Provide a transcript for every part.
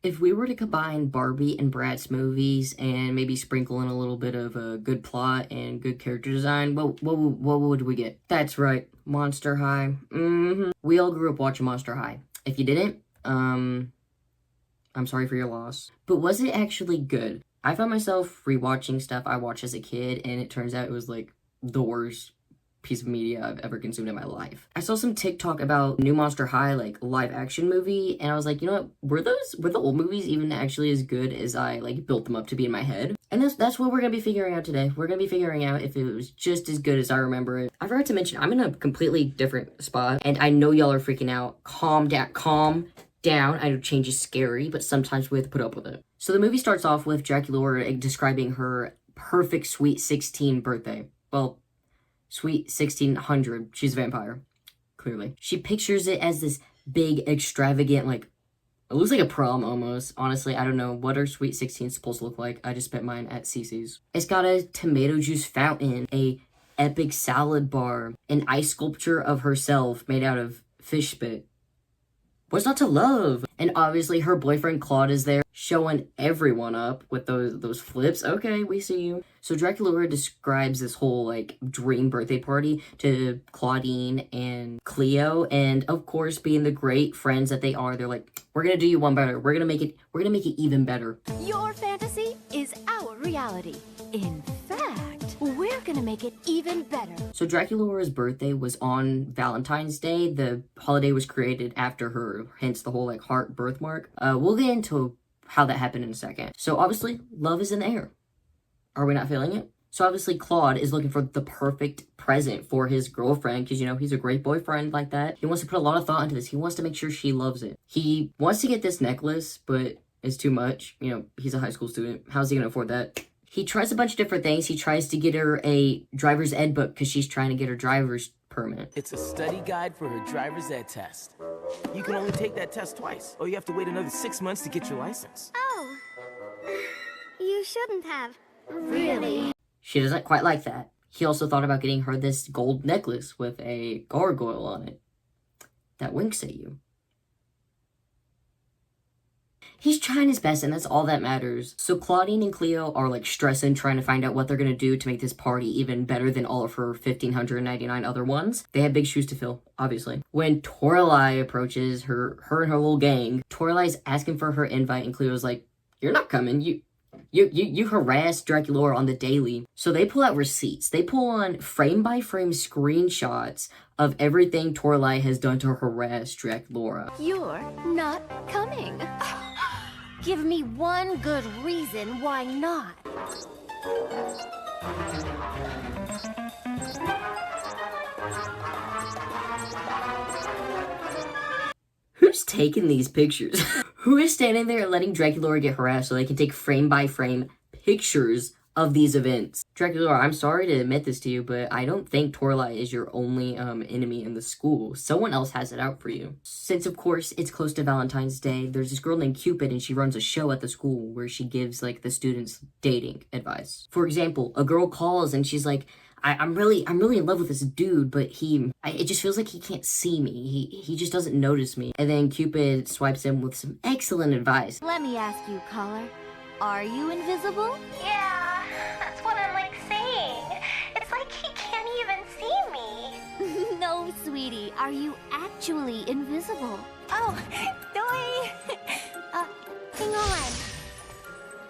If we were to combine Barbie and Bratz movies and maybe sprinkle in a little bit of a good plot and good character design, what would we get? That's right, Monster High. We all grew up watching Monster High. If you didn't, I'm sorry for your loss. But was it actually good? I found myself rewatching stuff I watched as a kid, and it turns out it was like the worst piece of media I've ever consumed in my life. I saw some TikTok about new Monster High, like, live action movie, and I was like, you know what, were the old movies even actually as good as I, like, built them up to be in my head? And that's what we're gonna be figuring out today. We're gonna be figuring out if it was just as good as I remember it. I forgot to mention, I'm in a completely different spot, and I know y'all are freaking out. Calm down. I know change is scary, but sometimes we have to put up with it. So the movie starts off with Draculaura describing her perfect Sweet 16 birthday. Well, Sweet 1600. She's a vampire, clearly. She pictures it as this big, extravagant, like, it looks like a prom almost. Honestly, I don't know what her Sweet 16 is supposed to look like. I just spent mine at CC's. It's got a tomato juice fountain, a epic salad bar, an ice sculpture of herself made out of fish spit. What's not to love? And obviously her boyfriend Claude is there, showing everyone up with those flips. Okay, we see you. So Draculaura describes this whole, like, dream birthday party to Claudine and Cleo, and of course, being the great friends that they are, they're like, we're gonna do you one better. We're gonna make it even better. Your fantasy is our reality. In fact, we're gonna make it even better. So Draculaura's birthday was on Valentine's Day. The holiday was created after her, hence the whole, like, heart birthmark. We'll get into how that happened in a second. So obviously, love is in the air. Are we not feeling it? So obviously Claude is looking for the perfect present for his girlfriend because, you know, he's a great boyfriend like that. He wants to put a lot of thought into this. He wants to make sure she loves it. He wants to get this necklace, but it's too much. You know, he's a high school student. How's he gonna afford that? He tries a bunch of different things. He tries to get her a driver's ed book because she's trying to get her driver's permit. It's a study guide for her driver's ed test. You can only take that test twice, or you have to wait another 6 months to get your license. Oh, you shouldn't have. Really? She doesn't quite like that. He also thought about getting her this gold necklace with a gargoyle on it that winks at you. He's trying his best, and that's all that matters. So Claudine and Cleo are, like, stressing, trying to find out what they're gonna do to make this party even better than all of her 1,599 other ones. They have big shoes to fill, obviously. When Toralei approaches her and her little gang, Toralei's asking for her invite, and Cleo's like, you're not coming. You harassed Draculaura on the daily. So they pull out receipts. They pull on frame-by-frame screenshots of everything Toralei has done to harass Draculaura. You're not coming. Give me one good reason why not. Who's taking these pictures? Who is standing there and letting Draculaura get harassed so they can take frame-by-frame pictures of these events? Draculaura, I'm sorry to admit this to you, but I don't think Toralei is your only enemy in the school. Someone else has it out for you. Since, of course, it's close to Valentine's Day, there's this girl named Cupid, and she runs a show at the school where she gives, like, the students dating advice. For example, a girl calls and she's like, I'm really in love with this dude, but it just feels like he can't see me. He just doesn't notice me. And then Cupid swipes him with some excellent advice. Let me ask you, caller. Are you invisible? Yeah, that's what I'm like saying. It's like he can't even see me. No, sweetie. Are you actually invisible? Oh, doy. Hang on.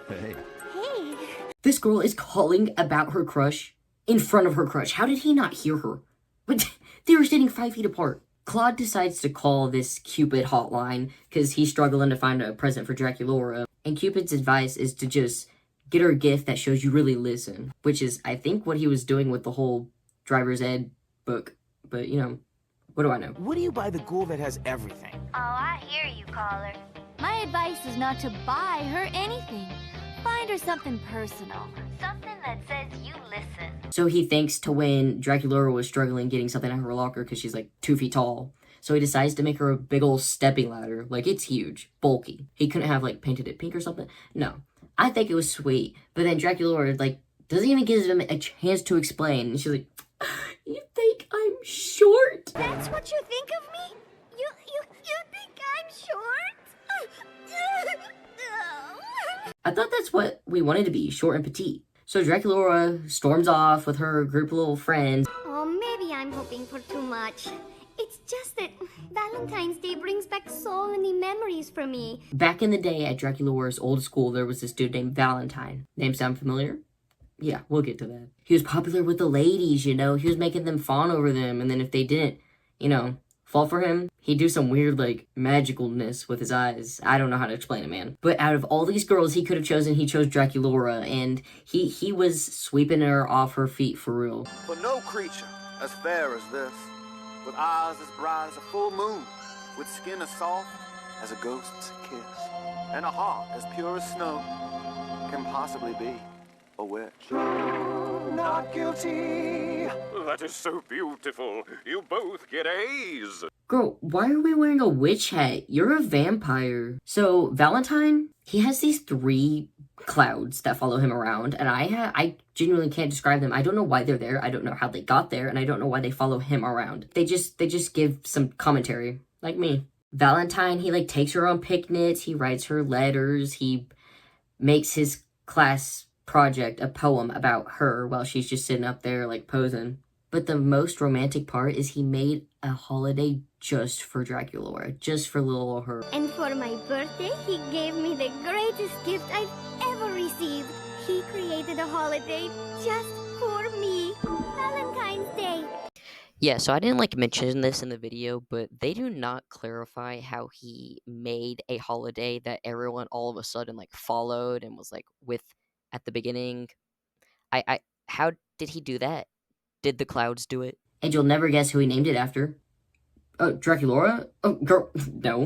Hey. Hey. This girl is calling about her crush in front of her crush. How did he not hear her? But they were standing 5 feet apart. Claude decides to call this Cupid hotline because he's struggling to find a present for Draculaura. And Cupid's advice is to just get her a gift that shows you really listen, which is, I think, what he was doing with the whole driver's ed book. But, you know, what do I know? What do you buy the ghoul that has everything? Oh, I hear you, caller. My advice is not to buy her anything. Find her something personal. Something that says you listen. So he thinks to when Draculaura was struggling getting something out of her locker because she's like 2 feet tall. So he decides to make her a big old stepping ladder. Like, it's huge, bulky. He couldn't have, like, painted it pink or something. No. I think it was sweet. But then Draculaura, like, doesn't even give him a chance to explain. And she's like, you think I'm short? That's what you think of me? You think I'm short? I thought that's what we wanted to be, short and petite. So Draculaura storms off with her group of little friends. Oh, maybe I'm hoping for too much. It's just that Valentine's Day brings back so many memories for me. Back in the day at Draculaura's old school, there was this dude named Valentine. Name sound familiar? Yeah, we'll get to that. He was popular with the ladies, you know. He was making them fawn over them, and then if they didn't, you know, fall for him, he'd do some weird, like, magicalness with his eyes. I don't know how to explain it, man. But out of all these girls he could have chosen, he chose Draculaura, and he was sweeping her off her feet for real. For no creature as fair as this, with eyes as bright as a full moon, with skin as soft as a ghost's kiss, and a heart as pure as snow, can possibly be a witch. Not guilty. That is so beautiful. You both get A's. Girl, why are we wearing a witch hat? You're a vampire. So, Valentine, he has these 3 clouds that follow him around, and I genuinely can't describe them. I don't know why they're there, I don't know how they got there, and I don't know why they follow him around. They just give some commentary, like me. Valentine, he like takes her on picnics, he writes her letters, he makes his class project a poem about her while she's just sitting up there like posing. But the most romantic part is he made a holiday just for Draculaura, just for little her. And for my birthday, he gave me the greatest gift I've ever received. He created a holiday just for me. Valentine's Day. Yeah, so I didn't like mention this in the video, but they do not clarify how he made a holiday that everyone all of a sudden like followed and was like with at the beginning. How did he do that? Did the clouds do it? And you'll never guess who he named it after. Draculaura? Oh, girl, no.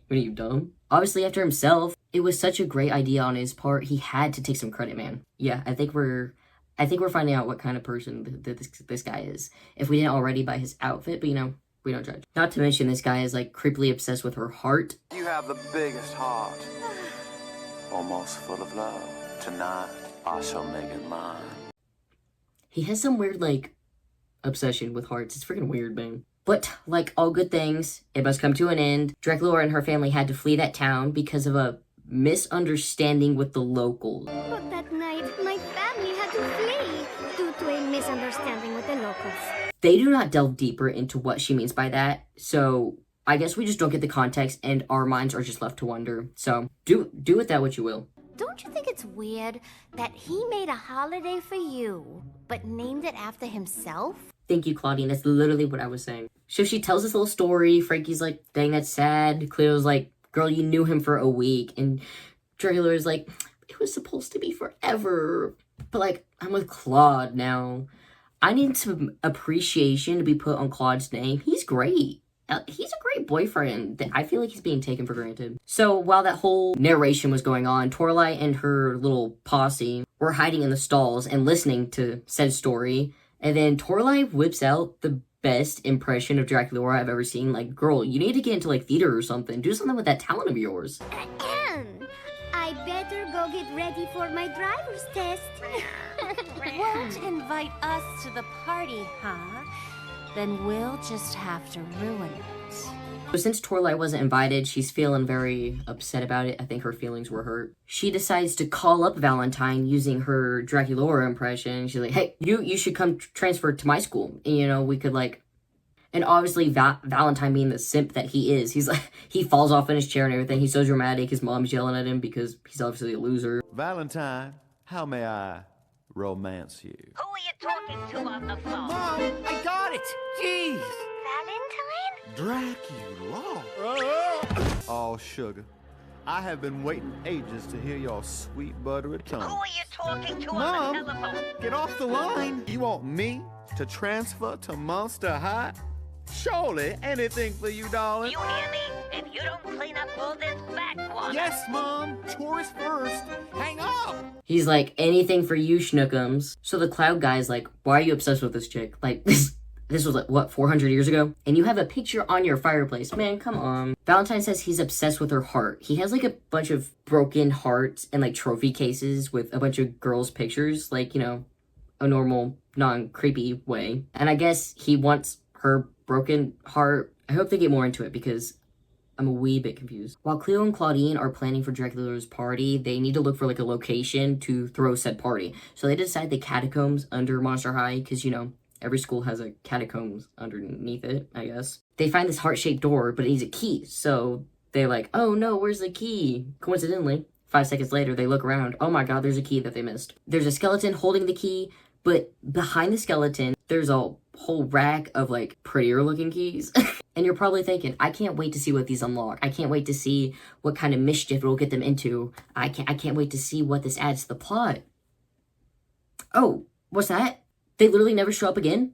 What are you, dumb? Obviously after himself. It was such a great idea on his part. He had to take some credit, man. Yeah, I think we're finding out what kind of person this guy is. If we didn't already by his outfit, but you know, we don't judge. Not to mention this guy is like creepily obsessed with her heart. You have the biggest heart, almost full of love. Tonight, I shall make it mine. He has some weird, like, obsession with hearts. It's freaking weird, man. But, like all good things, it must come to an end. Draculaura and her family had to flee that town because of a misunderstanding with the locals. But that night, my family had to flee due to a misunderstanding with the locals. They do not delve deeper into what she means by that, so I guess we just don't get the context and our minds are just left to wonder. So, do with that what you will. Don't you think it's weird that he made a holiday for you, but named it after himself? Thank you, Claudine. That's literally what I was saying. So she tells this little story. Frankie's like, dang, that's sad. Cleo's like, girl, you knew him for a week. And Draculaura's like, it was supposed to be forever. But like, I'm with Claude now. I need some appreciation to be put on Claude's name. He's great. He's a great boyfriend. I feel like he's being taken for granted. So while that whole narration was going on, Toralei and her little posse were hiding in the stalls and listening to said story. And then Toralei whips out the best impression of Draculaura I've ever seen. Like, girl, you need to get into like theater or something. Do something with that talent of yours. I better go get ready for my driver's test. Won't invite us to the party, huh? Then we'll just have to ruin it. So since Toralei wasn't invited, she's feeling very upset about it. I think her feelings were hurt. She decides to call up Valentine using her Draculaura impression. She's like, hey, you should come transfer to my school. And, you know, we could like... And obviously Valentine being the simp that he is, he's like, he falls off in his chair and everything. He's so dramatic. His mom's yelling at him because he's obviously a loser. Valentine, how may I romance you? Who are you talking to on the phone? Mom, I got it. Jeez. Valentine? Dracula. Oh, sugar. I have been waiting ages to hear your sweet buttery Who tongue. are you talking to Mom, on the telephone? get off the line. You want me to transfer to Monster High? Surely anything for you, darling. You hear me? If you don't clean up all this backwater... Yes, Mom. Tourist first. Hang up. He's like, anything for you, schnookums. So the cloud guy's like, why are you obsessed with this chick? Like, this was like, what, 400 years ago? And you have a picture on your fireplace. Man, come on. Valentine says he's obsessed with her heart. He has like a bunch of broken hearts and like trophy cases with a bunch of girls' pictures. Like, you know, a normal, non-creepy way. And I guess he wants her broken heart. I hope they get more into it because I'm a wee bit confused. While Cleo and Claudine are planning for Dracula's party, they need to look for like a location to throw said party. So they decide the catacombs under Monster High, because, you know, every school has a catacombs underneath it, I guess. They find this heart-shaped door, but it needs a key. So they're like, oh no, where's the key? Coincidentally, 5 seconds later, they look around. Oh my god, there's a key that they missed. There's a skeleton holding the key, but behind the skeleton, there's a whole rack of like prettier looking keys. And you're probably thinking, I can't wait to see what these unlock. I can't wait to see what kind of mischief it will get them into. I can't wait to see what this adds to the plot. Oh, what's that? They literally never show up again?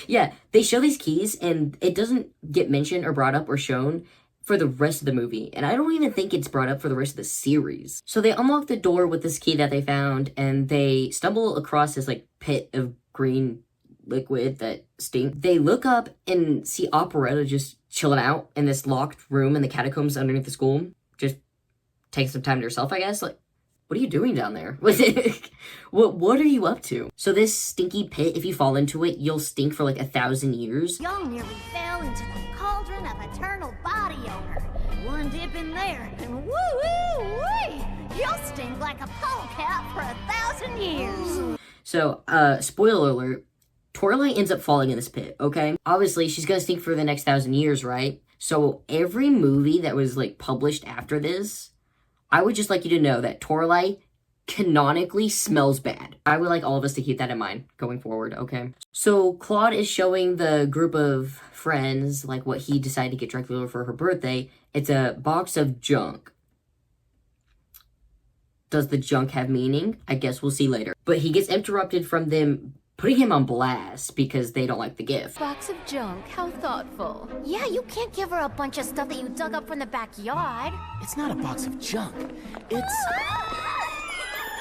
Yeah, they show these keys and it doesn't get mentioned or brought up or shown for the rest of the movie. And I don't even think it's brought up for the rest of the series. So they unlock the door with this key that they found and they stumble across this like pit of green liquid that stink. They look up and see Operetta just chilling out in this locked room in the catacombs underneath the school. Just take some time to herself, I guess. Like, what are you doing down there? What are you up to? So this stinky pit, if you fall into it, you'll stink for like 1,000 years. Y'all nearly fell into the cauldron of eternal body odor. One dip in there, and woo-wee! You'll stink like a polecat for 1,000 years. So, spoiler alert, Toralei ends up falling in this pit, okay? Obviously, she's gonna stink for the next 1,000 years, right? So every movie that was like published after this, I would just like you to know that Toralei canonically smells bad. I would like all of us to keep that in mind going forward, okay? So Claude is showing the group of friends like what he decided to get Dracula for her birthday. It's a box of junk. Does the junk have meaning? I guess we'll see later. But he gets interrupted from them putting him on blast because they don't like the gift. Box of junk, how thoughtful. Yeah, you can't give her a bunch of stuff that you dug up from the backyard. It's not a box of junk. It's...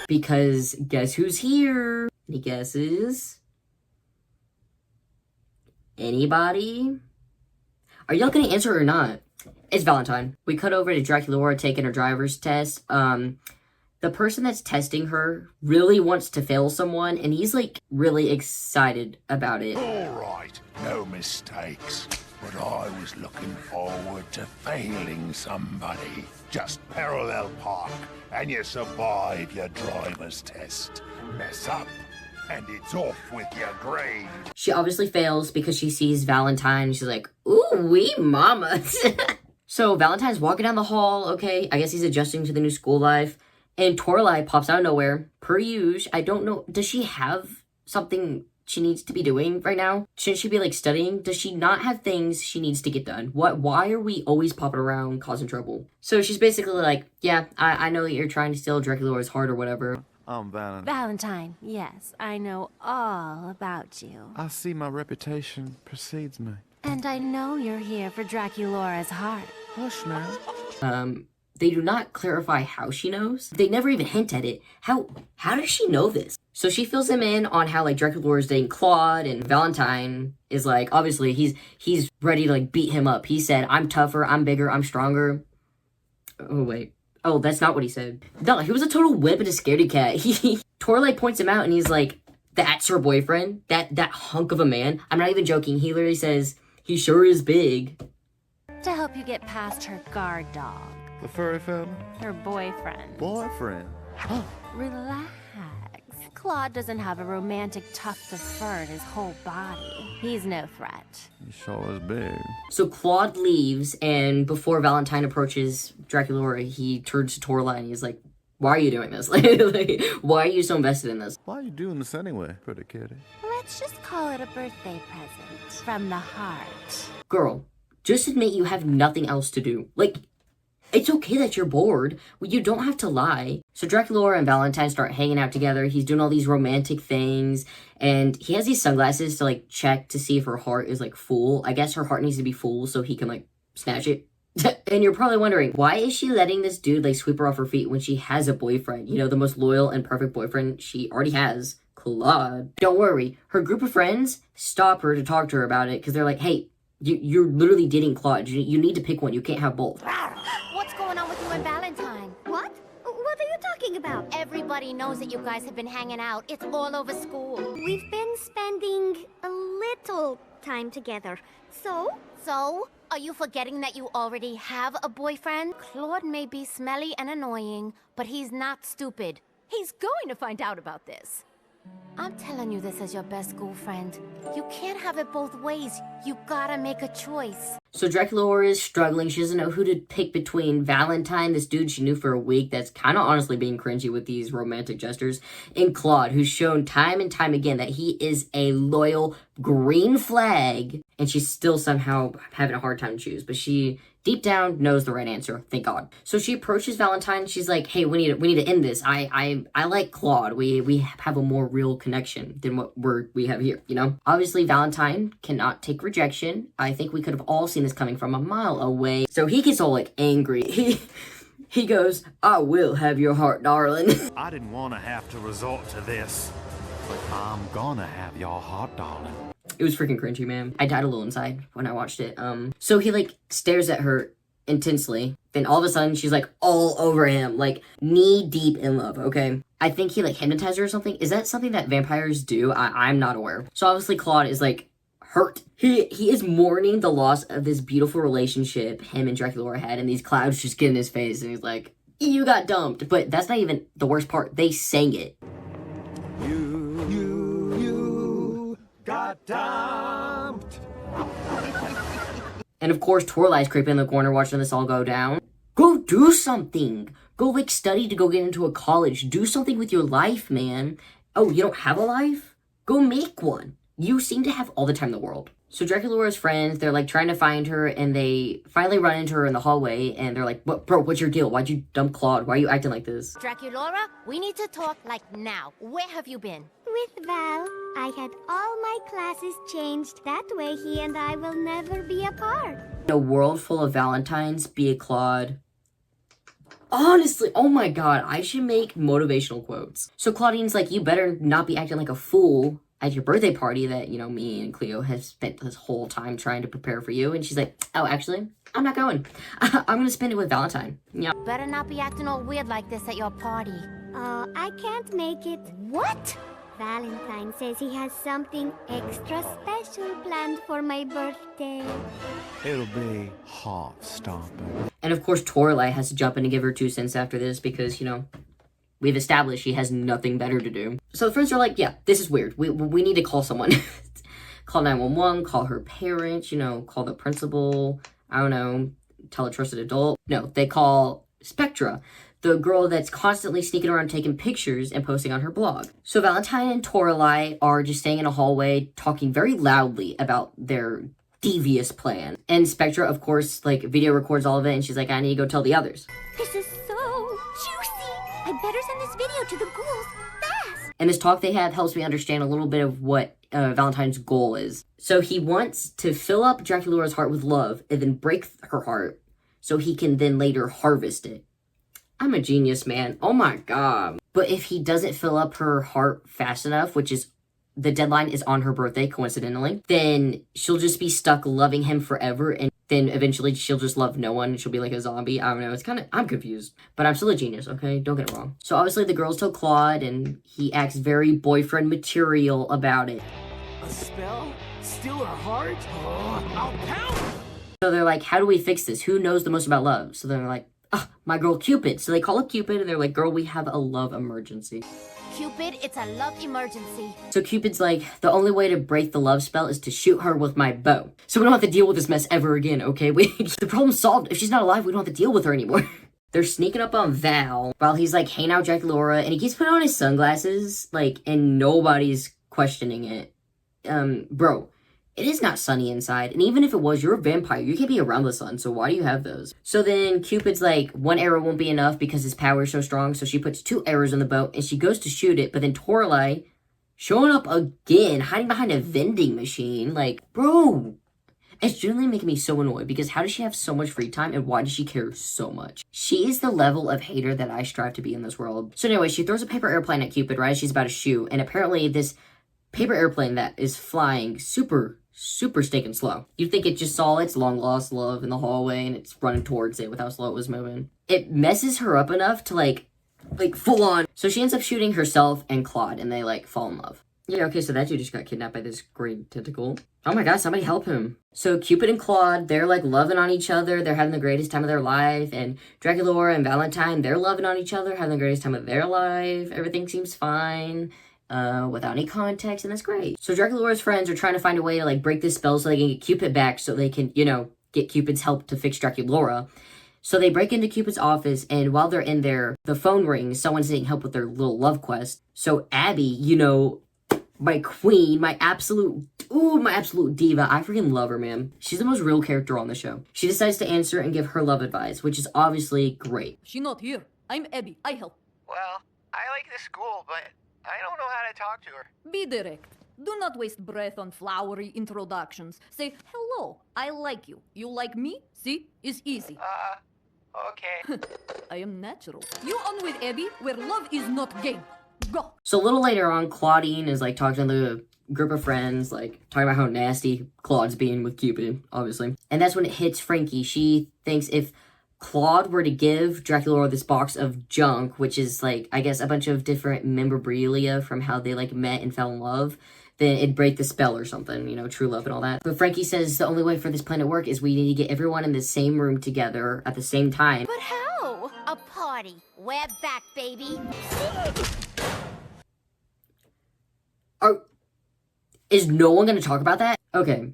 Because guess who's here? Any guesses? Anybody? Are y'all gonna answer or not? It's Valentine. We cut over to Draculaura taking her driver's test. The person that's testing her really wants to fail someone, and he's like really excited about it. All right, no mistakes. But I was looking forward to failing somebody. Just parallel park, and you survive your driver's test. Mess up, and it's off with your grade. She obviously fails because she sees Valentine, and she's like, ooh, wee mama. So Valentine's walking down the hall, okay? I guess he's adjusting to the new school life. And Toralei pops out of nowhere, per usual. I don't know, does she have something she needs to be doing right now? Shouldn't she be like studying? Does she not have things she needs to get done? Why are we always popping around causing trouble? So she's basically like, yeah, I know that you're trying to steal Draculaura's heart or whatever. I'm Valentine. Valentine, yes, I know all about you. I see my reputation precedes me. And I know you're here for Draculaura's heart. Hush now. They do not clarify how she knows. They never even hint at it. How does she know this? So she fills him in on how like Draculaura's dating Claude, and Valentine is like, obviously he's ready to like beat him up. He said, I'm tougher, I'm bigger, I'm stronger. Oh wait. Oh, that's not what he said. No, he was a total wimp and a scaredy cat. Toralei points him out and he's like, that's her boyfriend? That hunk of a man? I'm not even joking. He literally says, he sure is big. To help you get past her guard dog. The furry fella? Her boyfriend. Boyfriend? Relax. Claude doesn't have a romantic tuft of fur in his whole body. He's no threat. He sure is big. So Claude leaves, and before Valentine approaches Draculaura, he turns to Toralei and he's like, why are you doing this? Like, why are you so invested in this? Why are you doing this anyway, pretty kitty? Let's just call it a birthday present from the heart. Girl, just admit you have nothing else to do. Like, it's okay that you're bored. You don't have to lie. So Draculaura and Valentine start hanging out together. He's doing all these romantic things. And he has these sunglasses to, like, check to see if her heart is, like, full. I guess her heart needs to be full so he can, like, snatch it. And you're probably wondering, why is she letting this dude, like, sweep her off her feet when she has a boyfriend? You know, the most loyal and perfect boyfriend she already has, Claude. Don't worry. Her group of friends stop her to talk to her about it because they're like, hey, you're literally dating Claude. You need to pick one. You can't have both. What's going on with you and Valentine? What? What are you talking about? Everybody knows that you guys have been hanging out. It's all over school. We've been spending a little time together. So? So? Are you forgetting that you already have a boyfriend? Claude may be smelly and annoying, but he's not stupid. He's going to find out about this. I'm telling you this as your best girlfriend. You can't have it both ways. You gotta make a choice. So Draculaura is struggling. She doesn't know who to pick between Valentine, this dude she knew for a week that's kind of honestly being cringy with these romantic gestures, and Claude, who's shown time and time again that he is a loyal green flag, and she's still somehow having a hard time to choose, but she deep down knows the right answer, thank God. So she approaches Valentine. She's like, "Hey, we need to end this. I like Claude. We have a more real connection than what we have here, you know?" Obviously, Valentine cannot take rejection. I think we could have all seen this coming from a mile away. So he gets all like angry. He goes, "I will have your heart, darling." I didn't want to have to resort to this, but I'm gonna have your heart, darling. It was freaking cringy, man. I died a little inside when I watched it. So he like stares at her intensely. Then all of a sudden she's like all over him, like knee deep in love, okay? I think he like hypnotized her or something. Is that something that vampires do? I'm not aware. So obviously Claude is like hurt. He is mourning the loss of this beautiful relationship him and Draculaura had, and these clouds just get in his face, and he's like, "You got dumped." But that's not even the worst part. They sang it. You got dumped. And of course, Toralai's creeping in the corner watching this all go down. Go do something. Go like study to go get into a college. Do something with your life, man. Oh, you don't have a life? Go make one. You seem to have all the time in the world. So Draculaura's friends, they're like trying to find her, and they finally run into her in the hallway, and they're like, "What, bro, what's your deal? Why'd you dump Claude? Why are you acting like this?" Draculaura, we need to talk like now. Where have you been? With Val, I had all my classes changed. That way he and I will never be apart. In a world full of Valentines, be a Claude. Honestly, oh my god, I should make motivational quotes. So Claudine's like, "You better not be acting like a fool at your birthday party that, you know, me and Cleo have spent this whole time trying to prepare for you." And she's like, "Oh, actually, I'm not going. I'm gonna spend it with Valentine." Yeah. Better not be acting all weird like this at your party. I can't make it. What? Valentine says he has something extra special planned for my birthday. It'll be heart-stopping. And of course, Toralai has to jump in and give her 2 cents after this because, you know, we've established she has nothing better to do. So the friends are like, "Yeah, this is weird. We need to call someone." Call 911, call her parents, you know, call the principal, I don't know, tell a trusted adult. No, they call Spectra, the girl that's constantly sneaking around taking pictures and posting on her blog. So Valentine and Toralai are just staying in a hallway talking very loudly about their devious plan. And Spectra, of course, like video records all of it, and she's like, "I need to go tell the others." This is so juicy. I better send this video to the ghouls fast. And this talk they have helps me understand a little bit of what Valentine's goal is. So he wants to fill up Draculaura's heart with love and then break her heart so he can then later harvest it. I'm a genius, man. Oh my god. But if he doesn't fill up her heart fast enough, which is the deadline is on her birthday, coincidentally, then she'll just be stuck loving him forever, and then eventually she'll just love no one and she'll be like a zombie. I don't know. It's kind of, I'm confused. But I'm still a genius, okay? Don't get it wrong. So obviously the girls tell Claude, and he acts very boyfriend material about it. A spell? Steal her heart? Oh, I'll pound! So they're like, "How do we fix this? Who knows the most about love?" So they're like, "My girl Cupid." So they call up Cupid, and they're like, "Girl, we have a love emergency." Cupid, it's a love emergency. So Cupid's like, "The only way to break the love spell is to shoot her with my bow. So we don't have to deal with this mess ever again, okay? The problem's solved. If she's not alive, we don't have to deal with her anymore." They're sneaking up on Val while he's like hanging out with Draculaura, and he keeps putting on his sunglasses, like, and nobody's questioning it. Bro, it is not sunny inside, and even if it was, you're a vampire. You can't be around the sun, so why do you have those? So then Cupid's like, 1 arrow won't be enough because his power is so strong, so she puts 2 arrows in the bow, and she goes to shoot it, but then Toralai, showing up again, hiding behind a vending machine, like, bro, it's genuinely making me so annoyed, because how does she have so much free time, and why does she care so much? She is the level of hater that I strive to be in this world. So anyway, she throws a paper airplane at Cupid right as she's about to shoot, and apparently this paper airplane that is flying super stinking slow. You'd think it just saw its long lost love in the hallway and it's running towards it with how slow it was moving. It messes her up enough to like full on. So she ends up shooting herself and Claude, and they like fall in love. Yeah, okay, so that dude just got kidnapped by this green tentacle. Oh my god, somebody help him. So Cupid and Claude, they're like loving on each other. They're having the greatest time of their life. And Draculaura and Valentine, they're loving on each other, having the greatest time of their life. Everything seems fine, without any context, and that's great. So Draculaura's friends are trying to find a way to like break this spell so they can get Cupid back, so they can, you know, get Cupid's help to fix Draculaura. So they break into Cupid's office, and while they're in there, the phone rings. Someone's needing help with their little love quest. So Abby, you know, my queen, my absolute diva. I freaking love her, man. She's the most real character on the show. She decides to answer and give her love advice, which is obviously great. She not here. I'm Abby. I help. Well, I like this school, but I don't know how to talk to her. Be direct. Do not waste breath on flowery introductions. Say, hello, I like you. You like me? See? It's easy. Okay. I am natural. You on with Abby, where love is not game. Go. So a little later on, Claudine is like talking to the group of friends, like talking about how nasty Claude's being with Cupid, obviously. And that's when it hits Frankie. She thinks if Claude were to give Draculaura this box of junk, which is like, I guess, a bunch of different memorabilia from how they like met and fell in love, then it'd break the spell or something, you know, true love and all that. But Frankie says the only way for this plan to work is we need to get everyone in the same room together at the same time. But how? A party. We're back, baby. Is no one gonna talk about that? Okay,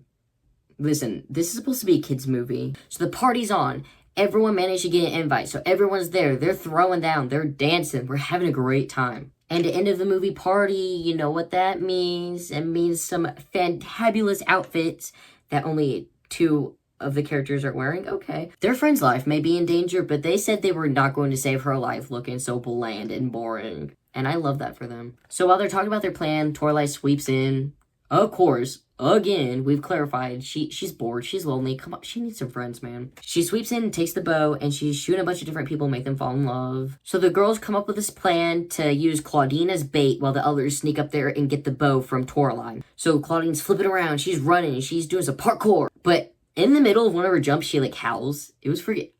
listen, this is supposed to be a kid's movie. So the party's on. Everyone managed to get an invite. So everyone's there. They're throwing down. They're dancing. We're having a great time. And the end of the movie party, you know what that means. It means some fantabulous outfits that only 2 of the characters are wearing. Okay. Their friend's life may be in danger, but they said they were not going to save her life looking so bland and boring. And I love that for them. So while they're talking about their plan, Toralei sweeps in. Of course, again, we've clarified, she's bored, she's lonely, come on, she needs some friends, man. She sweeps in and takes the bow, and she's shooting a bunch of different people, make them fall in love. So the girls come up with this plan to use Claudine as bait while the others sneak up there and get the bow from Toralei. So Claudine's flipping around, she's running, she's doing some parkour. But in the middle of one of her jumps, she like howls. It was freaking...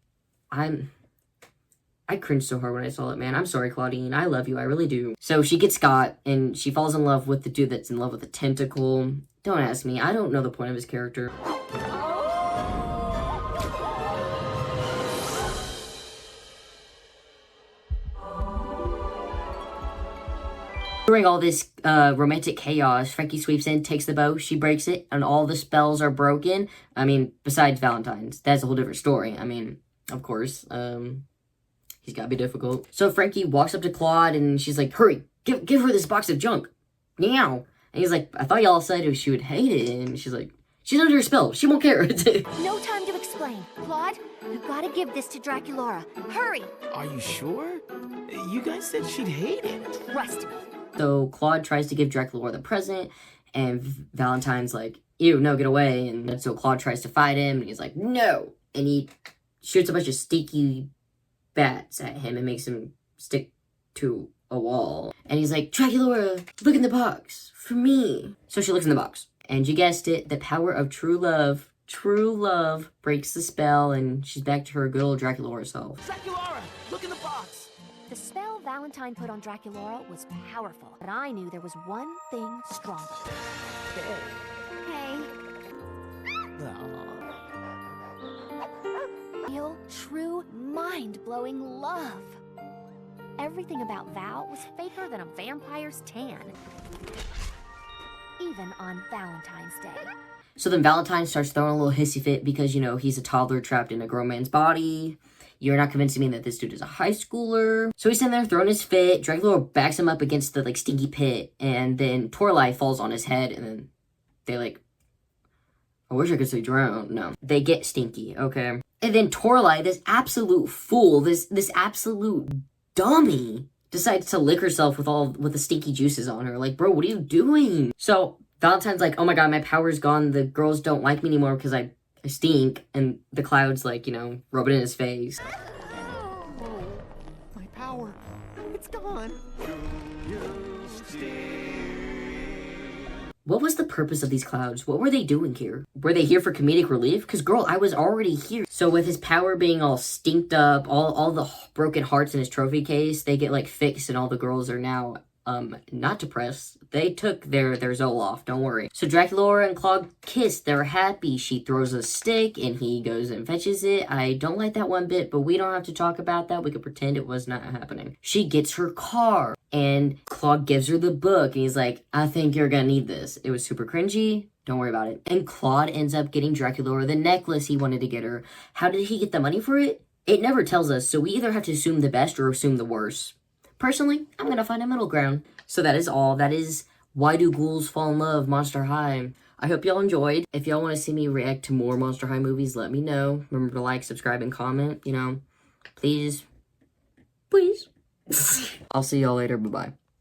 I cringed so hard when I saw it, man. I'm sorry, Claudine. I love you. I really do. So she gets Scott, and she falls in love with the dude that's in love with the tentacle. Don't ask me. I don't know the point of his character. During all this romantic chaos, Frankie sweeps in, takes the bow, she breaks it, and all the spells are broken. I mean, besides Valentine's. That's a whole different story. I mean, of course. He's gotta be difficult. So Frankie walks up to Claude and she's like, hurry, give her this box of junk. Meow. And he's like, I thought y'all said she would hate it. And she's like, she's under a spell. She won't care. No time to explain. Claude, you gotta give this to Draculaura. Hurry. Are you sure? You guys said she'd hate it. Trust me. So Claude tries to give Draculaura the present, and Valentine's like, ew, no, get away. And so Claude tries to fight him, and he's like, no. And he shoots a bunch of stinky bats at him and makes him stick to a wall. And he's like, Draculaura, look in the box for me. So she looks in the box, and you guessed it, the power of true love breaks the spell, and she's back to her good old Draculaura self. Draculaura, look in the box. The spell Valentine put on Draculaura was powerful, but I knew there was one thing stronger. Hey. Real, true, mind-blowing love. Everything about Val was faker than a vampire's tan. Even on Valentine's Day. So then Valentine starts throwing a little hissy fit because, you know, he's a toddler trapped in a grown man's body. You're not convincing me that this dude is a high schooler. So he's sitting there throwing his fit. Draculaura backs him up against the, like, stinky pit. And then Toralei falls on his head. And then they, like... I wish I could say drown. No. They get stinky, okay? And then Toralei, this absolute fool, this absolute dummy, decides to lick herself with the stinky juices on her. Like, bro, what are you doing? So Valentine's like, oh my god, my power's gone. The girls don't like me anymore because I stink. And the Cloud's like, you know, rub it in his face. My power, it's gone. What was the purpose of these clouds? What were they doing here? Were they here for comedic relief? Because, girl, I was already here. So with his power being all stinked up, all the broken hearts in his trophy case, they get, like, fixed and all the girls are now not depressed. They took their Zoloft, don't worry. So Draculaura and Claude kiss, they're happy. She throws a stick and he goes and fetches it. I don't like that one bit, but we don't have to talk about that. We could pretend it was not happening. She gets her car and Claude gives her the book and he's like, I think you're gonna need this. It was super cringy. Don't worry about it. And Claude ends up getting Draculaura the necklace he wanted to get her. How did he get the money for it? It never tells us, so we either have to assume the best or assume the worst. Personally, I'm gonna find a middle ground. So that is all. That is Why Do Ghouls Fall in Love, Monster High. I hope y'all enjoyed. If y'all want to see me react to more Monster High movies, let me know. Remember to like, subscribe, and comment. You know, please. I'll see y'all later. Bye-bye.